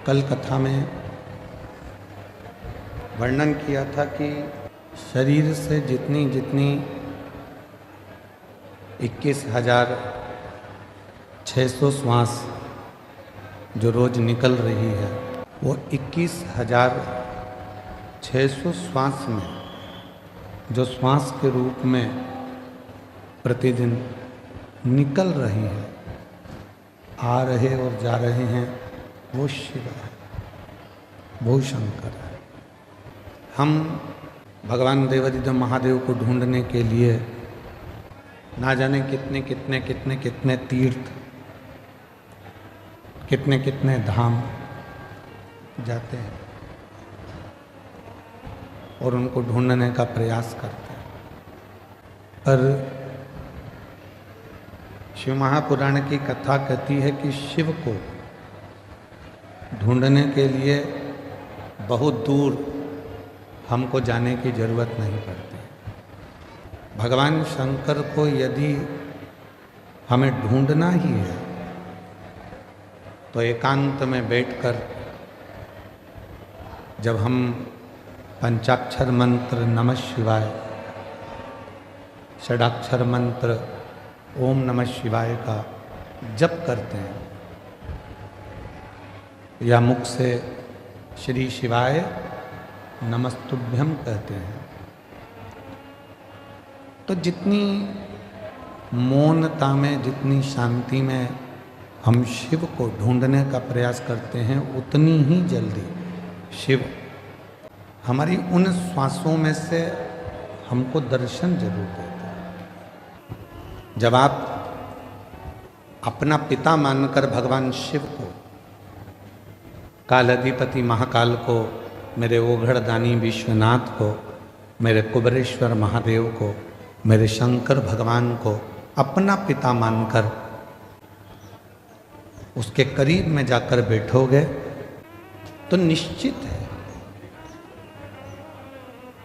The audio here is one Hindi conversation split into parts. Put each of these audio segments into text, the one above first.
कल कथा में वर्णन किया था कि शरीर से जितनी 21,600 श्वास जो रोज निकल रही है, वो 21,600 श्वास में जो श्वास के रूप में प्रतिदिन निकल रही है, आ रहे और जा रहे हैं, वो शिव है, वो शंकर है। हम भगवान देवादिदेव महादेव को ढूंढने के लिए ना जाने कितने तीर्थ, कितने धाम जाते हैं और उनको ढूंढने का प्रयास करते हैं। पर शिव महापुराण की कथा कहती है कि शिव को ढूंढने के लिए बहुत दूर हमको जाने की जरूरत नहीं पड़ती। भगवान शंकर को यदि हमें ढूंढना ही है तो एकांत में बैठकर जब हम पंचाक्षर मंत्र नमः शिवाय, षडाक्षर मंत्र ओम नमः शिवाय का जप करते हैं या मुख से श्री शिवाय नमस्तुभ्यम कहते हैं, तो जितनी मौनता में, जितनी शांति में हम शिव को ढूंढने का प्रयास करते हैं, उतनी ही जल्दी शिव हमारी उन श्वासों में से हमको दर्शन जरूर देते हैं। जब आप अपना पिता मानकर भगवान शिव को, कालाधिपति महाकाल को, मेरे ओघड़दानी विश्वनाथ को, मेरे कुबरेश्वर महादेव को, मेरे शंकर भगवान को अपना पिता मानकर उसके करीब में जाकर बैठोगे तो निश्चित है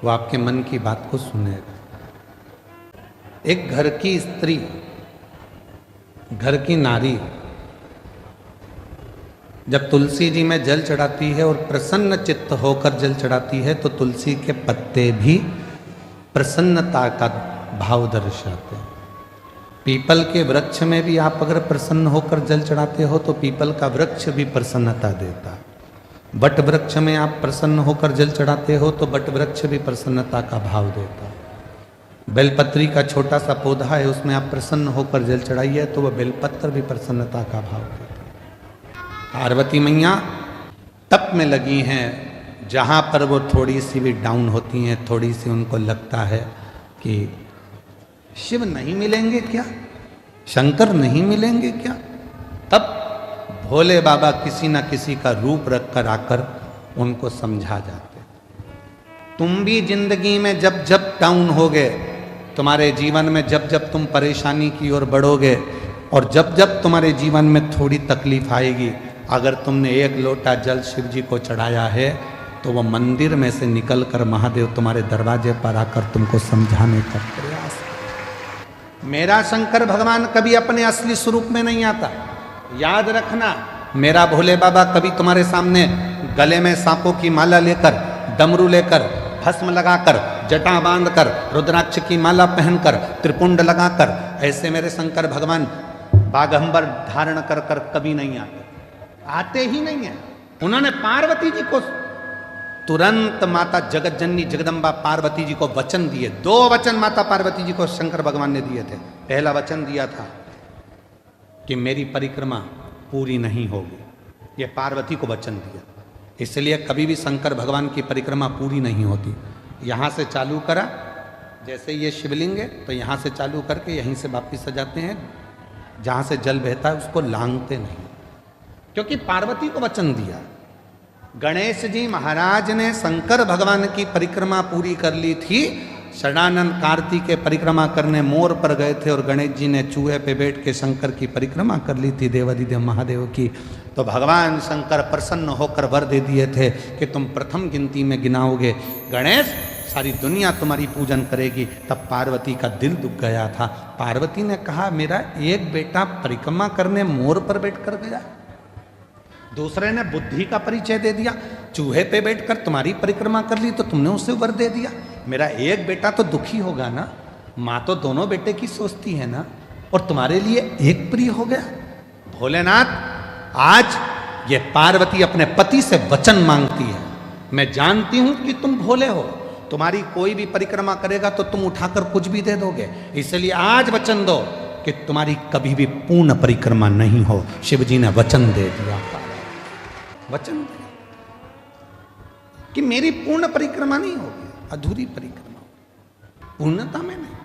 वो आपके मन की बात को सुनेगा। एक घर की स्त्री, घर की नारी जब तुलसी जी में जल चढ़ाती है और प्रसन्न चित्त होकर जल चढ़ाती है तो तुलसी के पत्ते भी प्रसन्नता का भाव दर्शाते हैं। पीपल के वृक्ष में भी आप अगर प्रसन्न होकर जल चढ़ाते हो तो पीपल का वृक्ष भी प्रसन्नता देता है। बट वृक्ष में आप प्रसन्न होकर जल चढ़ाते हो तो बट वृक्ष भी प्रसन्नता का भाव देता है। बेलपत्री का छोटा सा पौधा है, उसमें आप प्रसन्न होकर जल चढ़ाइए तो वह बेलपत्र भी प्रसन्नता का भाव देता है। पार्वती मैया तप में लगी हैं, जहाँ पर वो थोड़ी सी भी डाउन होती हैं, थोड़ी सी उनको लगता है कि शिव नहीं मिलेंगे क्या, शंकर नहीं मिलेंगे क्या, तब भोले बाबा किसी न किसी का रूप रखकर आकर उनको समझा जाते। तुम भी जिंदगी में जब जब डाउन होगे, तुम्हारे जीवन में जब जब तुम परेशानी की ओर बढ़ोगे और जब जब तुम्हारे जीवन में थोड़ी तकलीफ आएगी, अगर तुमने एक लोटा जल शिव जी को चढ़ाया है तो वह मंदिर में से निकलकर महादेव तुम्हारे दरवाजे पर आकर तुमको समझाने का प्रयास करें। मेरा शंकर भगवान कभी अपने असली स्वरूप में नहीं आता, याद रखना। मेरा भोले बाबा कभी तुम्हारे सामने गले में सांपों की माला लेकर, डमरू लेकर, भस्म लगाकर, जटा बांधकर, रुद्राक्ष की माला पहनकर, त्रिपुंड लगाकर, ऐसे मेरे शंकर भगवान बागंबर धारण कर कर कभी नहीं आते ही नहीं है। उन्होंने पार्वती जी को तुरंत माता जगत जननी जगदम्बा पार्वती जी को वचन दिए। 2 वचन माता पार्वती जी को शंकर भगवान ने दिए थे। पहला वचन दिया था कि मेरी परिक्रमा पूरी नहीं होगी, ये पार्वती को वचन दिया। इसलिए कभी भी शंकर भगवान की परिक्रमा पूरी नहीं होती। यहाँ से चालू करा, जैसे ये शिवलिंग है तो यहाँ से चालू करके यहीं से वापिस सजाते हैं, जहाँ से जल बहता है उसको लांघते नहीं, क्योंकि पार्वती को वचन दिया। गणेश जी महाराज ने शंकर भगवान की परिक्रमा पूरी कर ली थी। षडानंद कार्तिक के परिक्रमा करने मोर पर गए थे और गणेश जी ने चूहे पे बैठ के शंकर की परिक्रमा कर ली थी देवादिदेव महादेव की। तो भगवान शंकर प्रसन्न होकर वर दे दिए थे कि तुम प्रथम गिनती में गिनाओगे गणेश, सारी दुनिया तुम्हारी पूजन करेगी। तब पार्वती का दिल दुख गया था। पार्वती ने कहा मेरा एक बेटा परिक्रमा करने मोर पर बैठ कर गया। दूसरे ने बुद्धि का परिचय दे दिया, चूहे पे बैठकर तुम्हारी परिक्रमा कर ली तो तुमने उसे वर दे दिया। मेरा एक बेटा तो दुखी होगा ना, माँ तो दोनों बेटे की सोचती है ना, और तुम्हारे लिए एक प्रिय हो गया। भोलेनाथ, आज ये पार्वती अपने पति से वचन मांगती है। मैं जानती हूं कि तुम भोले हो, तुम्हारी कोई भी परिक्रमा करेगा तो तुम उठाकर कुछ भी दे दोगे, इसलिए आज वचन दो कि तुम्हारी कभी भी पूर्ण परिक्रमा नहीं हो। शिव जी ने वचन दे दिया, वचन दिया कि मेरी पूर्ण परिक्रमा नहीं होगी, अधूरी परिक्रमा होगी, पूर्णता में नहीं।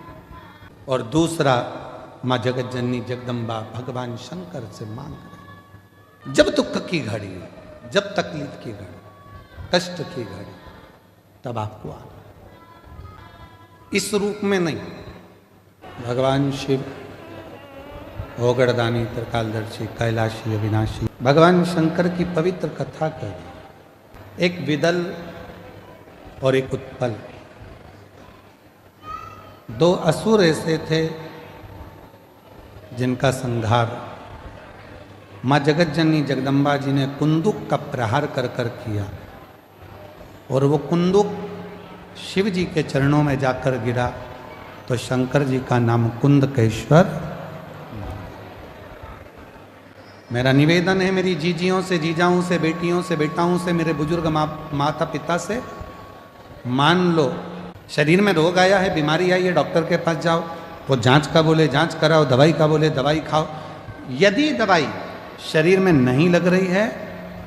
और दूसरा, मां जगत जननी जगदम्बा भगवान शंकर से मांग रहे, जब दुख की घड़ी, जब तकलीफ की घड़ी, कष्ट की घड़ी, तब आपको आना, इस रूप में नहीं। भगवान शिव ओगड़दानी, त्रिकालदर्शी, कैलाशी, अविनाशी, भगवान शंकर की पवित्र कथा कर, एक विदल और एक उत्पल, दो असुर ऐसे थे जिनका संहार मां जगत जननी जगदम्बा जी ने कुंदुक का प्रहार कर कर किया, और वो कुंदुक शिव जी के चरणों में जाकर गिरा तो शंकर जी का नाम कुंदकेश्वर। मेरा निवेदन है मेरी जीजियों से, जीजाओं से, बेटियों से, बेटाओं से, मेरे बुजुर्ग माता पिता से, मान लो शरीर में रोग आया है, बीमारी आई है, डॉक्टर के पास जाओ, वो जांच का बोले जांच कराओ, दवाई का बोले दवाई खाओ। यदि दवाई शरीर में नहीं लग रही है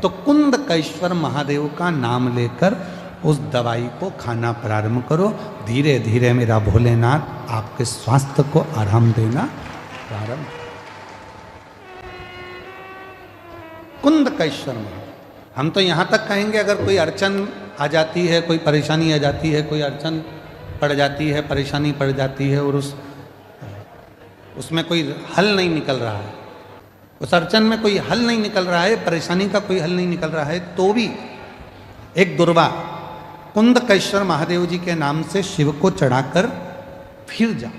तो कुंदकेश्वर महादेव का नाम लेकर उस दवाई को खाना प्रारंभ करो। धीरे धीरे मेरा भोलेनाथ आपके स्वास्थ्य को आराम देना प्रारंभ। कुंदकेश्वर महादेव, हम तो यहाँ तक कहेंगे अगर कोई अड़चन आ जाती है, कोई परेशानी आ जाती है, कोई अड़चन पड़ जाती है, परेशानी पड़ जाती है और उसमें कोई हल नहीं निकल रहा है, उस अड़चन में कोई हल नहीं निकल रहा है, परेशानी का कोई हल नहीं निकल रहा है, तो भी एक दुर्वा कुंदकेश्वर महादेव जी के नाम से शिव को चढ़ाकर फिर जा,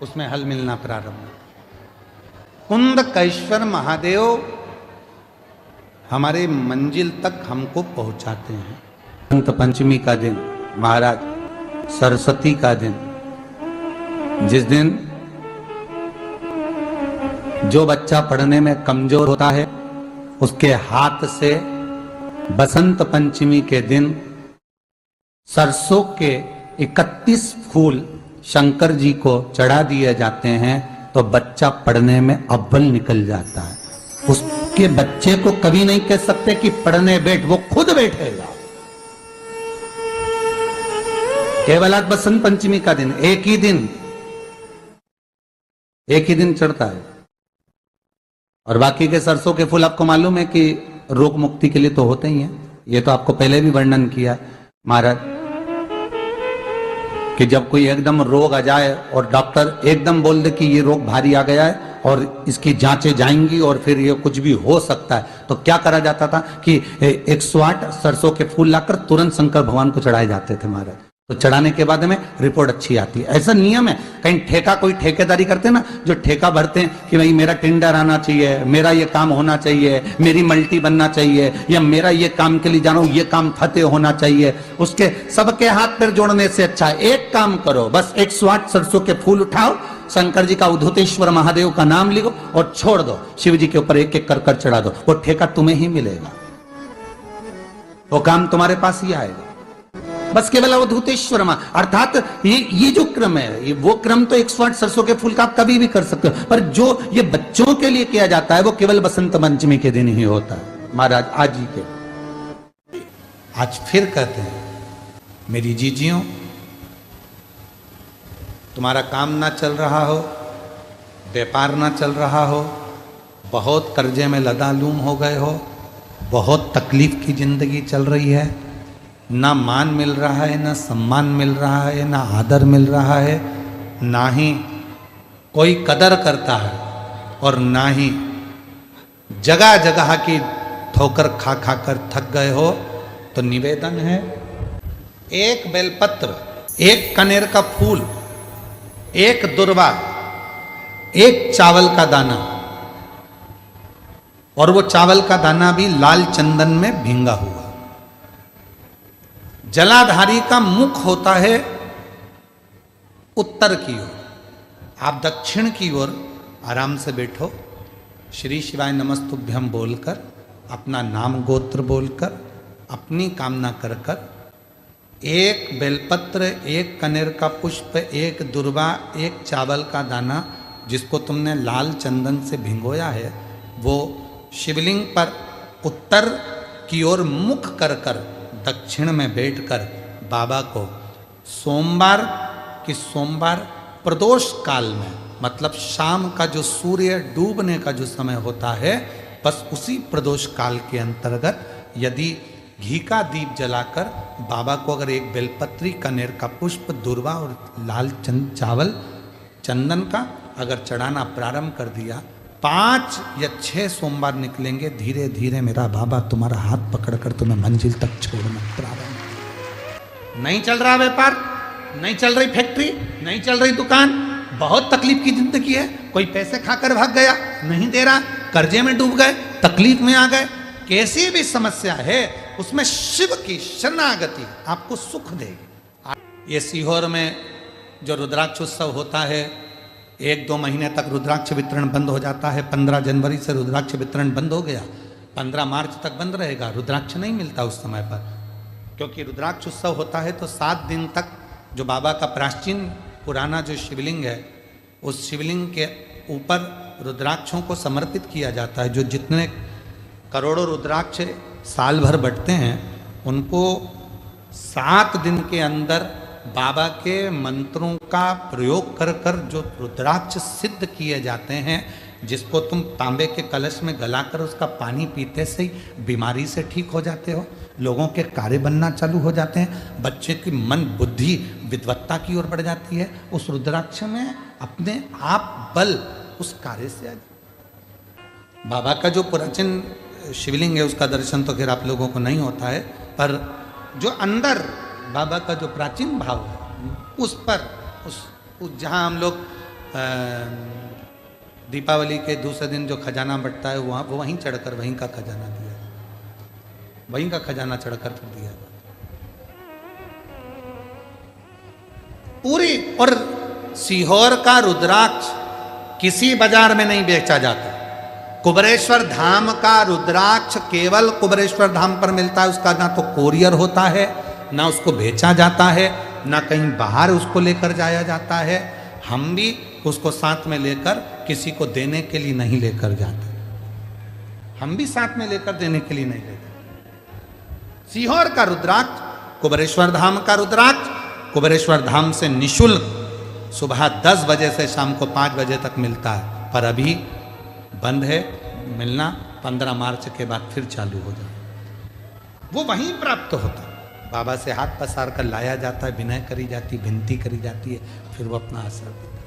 उसमें हल मिलना प्रारंभ। कुंदकेश्वर महादेव हमारे मंजिल तक हमको पहुंचाते हैं। संत पंचमी का दिन, महाराज सरस्वती का दिन, जिस दिन जो बच्चा पढ़ने में कमजोर होता है उसके हाथ से बसंत पंचमी के दिन सरसों के 31 फूल शंकर जी को चढ़ा दिए जाते हैं तो बच्चा पढ़ने में अव्वल निकल जाता है। उसके बच्चे को कभी नहीं कह सकते कि पढ़ने बैठ, वो खुद बैठेगा। केवल आज बसंत पंचमी का दिन, एक ही दिन चढ़ता है, और बाकी के सरसों के फूल आपको मालूम है कि रोग मुक्ति के लिए तो होते ही हैं। ये तो आपको पहले भी वर्णन किया महाराज कि जब कोई एकदम रोग आ जाए और डॉक्टर एकदम बोल दे कि ये रोग भारी आ गया है और इसकी जांचें जाएंगी और फिर ये कुछ भी हो सकता है, तो क्या करा जाता था कि 108 सरसों के फूल लाकर तुरंत शंकर भगवान को चढ़ाए जाते थे महाराज। तो चढ़ाने के बाद में रिपोर्ट अच्छी आती है। ऐसा नियम है। कहीं ठेका, कोई ठेकेदारी करते हैं ना, जो ठेका भरते हैं कि भाई मेरा टेंडर आना चाहिए, मेरा ये काम होना चाहिए, मेरी मल्टी बनना चाहिए, या मेरा ये काम के लिए जा रहा हूं, ये काम फतेह होना चाहिए, उसके सबके हाथ पैर जोड़ने से अच्छा है एक काम करो, बस 108 सरसों के फूल उठाओ, शंकर जी का उद्धतेश्वर महादेव का नाम लिखो और छोड़ दो, शिव जी के ऊपर एक एक कर चढ़ा दो, वो ठेका तुम्हें ही मिलेगा, वो काम तुम्हारे पास ही आएगा। बस केवल अवधूतेश्वर मां, अर्थात ये जो क्रम है, वो क्रम तो 108 सरसों के फूल का आप कभी भी कर सकते हो, पर जो ये बच्चों के लिए किया जाता है वो केवल बसंत पंचमी के दिन ही होता है। महाराज आज ही के आज फिर कहते हैं, मेरी जीजियों, तुम्हारा काम ना चल रहा हो, व्यापार ना चल रहा हो, बहुत कर्जे में लदालूम हो गए हो, बहुत तकलीफ की जिंदगी चल रही है, ना मान मिल रहा है, ना सम्मान मिल रहा है, ना आदर मिल रहा है, ना ही कोई कदर करता है, और ना ही जगह जगह की ठोकर खा खा कर थक गए हो, तो निवेदन है, एक बेलपत्र, एक कनेर का फूल, एक दुर्वा, एक चावल का दाना, और वो चावल का दाना भी लाल चंदन में भींगा हुआ। जलाधारी का मुख होता है उत्तर की ओर, आप दक्षिण की ओर आराम से बैठो, श्री शिवाय नमस्तुभ्यम बोलकर, अपना नाम गोत्र बोलकर, अपनी कामना कर कर, एक बेलपत्र, एक कनेर का पुष्प, एक दुर्वा, एक चावल का दाना जिसको तुमने लाल चंदन से भिंगोया है, वो शिवलिंग पर उत्तर की ओर मुख कर कर दक्षिण में बैठकर बाबा को सोमवार की सोमवार प्रदोष काल में, मतलब शाम का जो सूर्य डूबने का जो समय होता है, बस उसी प्रदोष काल के अंतर्गत यदि घी का दीप जलाकर बाबा को अगर एक बेलपत्री, कनेर का पुष्प, दुर्वा और लाल चावल चंदन का अगर चढ़ाना प्रारंभ कर दिया, 5 या 6 सोमवार निकलेंगे, धीरे धीरे मेरा बाबा तुम्हारा हाथ पकड़कर तुम्हें मंजिल तक छोड़ना प्रारंभ। नहीं चल रहा व्यापार, नहीं चल रही फैक्ट्री, नहीं चल रही दुकान, बहुत तकलीफ की जिंदगी है, कोई पैसे खाकर भाग गया, नहीं दे रहा, कर्जे में डूब गए, तकलीफ में आ गए, कैसी भी समस्या है उसमें शिव की शरणागति आपको सुख देगी। ये सीहोर में जो रुद्राक्ष उत्सव होता है, 1-2 महीने तक रुद्राक्ष वितरण बंद हो जाता है। 15 जनवरी से रुद्राक्ष वितरण बंद हो गया, 15 मार्च तक बंद रहेगा। रुद्राक्ष नहीं मिलता उस समय पर, क्योंकि रुद्राक्ष उत्सव होता है तो 7 दिन तक जो बाबा का प्राचीन पुराना जो शिवलिंग है, उस शिवलिंग के ऊपर रुद्राक्षों को समर्पित किया जाता है। जो जितने करोड़ों रुद्राक्ष साल भर बटते हैं, उनको 7 दिन के अंदर बाबा के मंत्रों का प्रयोग कर कर जो रुद्राक्ष सिद्ध किए जाते हैं, जिसको तुम तांबे के कलश में गलाकर उसका पानी पीते से ही बीमारी से ठीक हो जाते हो, लोगों के कार्य बनना चालू हो जाते हैं, बच्चे की मन बुद्धि विद्वत्ता की ओर बढ़ जाती है, उस रुद्राक्ष में अपने आप बल उस कार्य से आ जाए। बाबा का जो प्राचीन शिवलिंग है उसका दर्शन तो खैर आप लोगों को नहीं होता है, पर जो अंदर बाबा का जो प्राचीन भाव है उस पर उस जहाँ हम लोग दीपावली के दूसरे दिन जो खजाना बंटता है वहाँ वो वहीं चढ़कर वहीं का खजाना दिया, वहीं का खजाना चढ़कर फिर दिया पूरी। और सीहोर का रुद्राक्ष किसी बाजार में नहीं बेचा जाता। कुबरेश्वर धाम का रुद्राक्ष केवल कुबरेश्वर धाम पर मिलता है। उसका ना तो कोरियर होता है, ना उसको बेचा जाता है, ना कहीं बाहर उसको लेकर जाया जाता है। हम भी उसको साथ में लेकर किसी को देने के लिए नहीं लेकर जाते, हम भी साथ में लेकर देने के लिए नहीं लेते। सीहोर का रुद्राक्ष, कुबरेश्वर धाम का रुद्राक्ष कुबरेश्वर धाम से निशुल्क सुबह 10 बजे से शाम को 5 बजे तक मिलता है, पर अभी बंद है मिलना। 15 मार्च के बाद फिर चालू हो जाए। वो वहीं प्राप्त होता है, बाबा से हाथ पसार कर लाया जाता है, विनय करी जाती, विनती करी जाती है, फिर वो अपना असर देता है।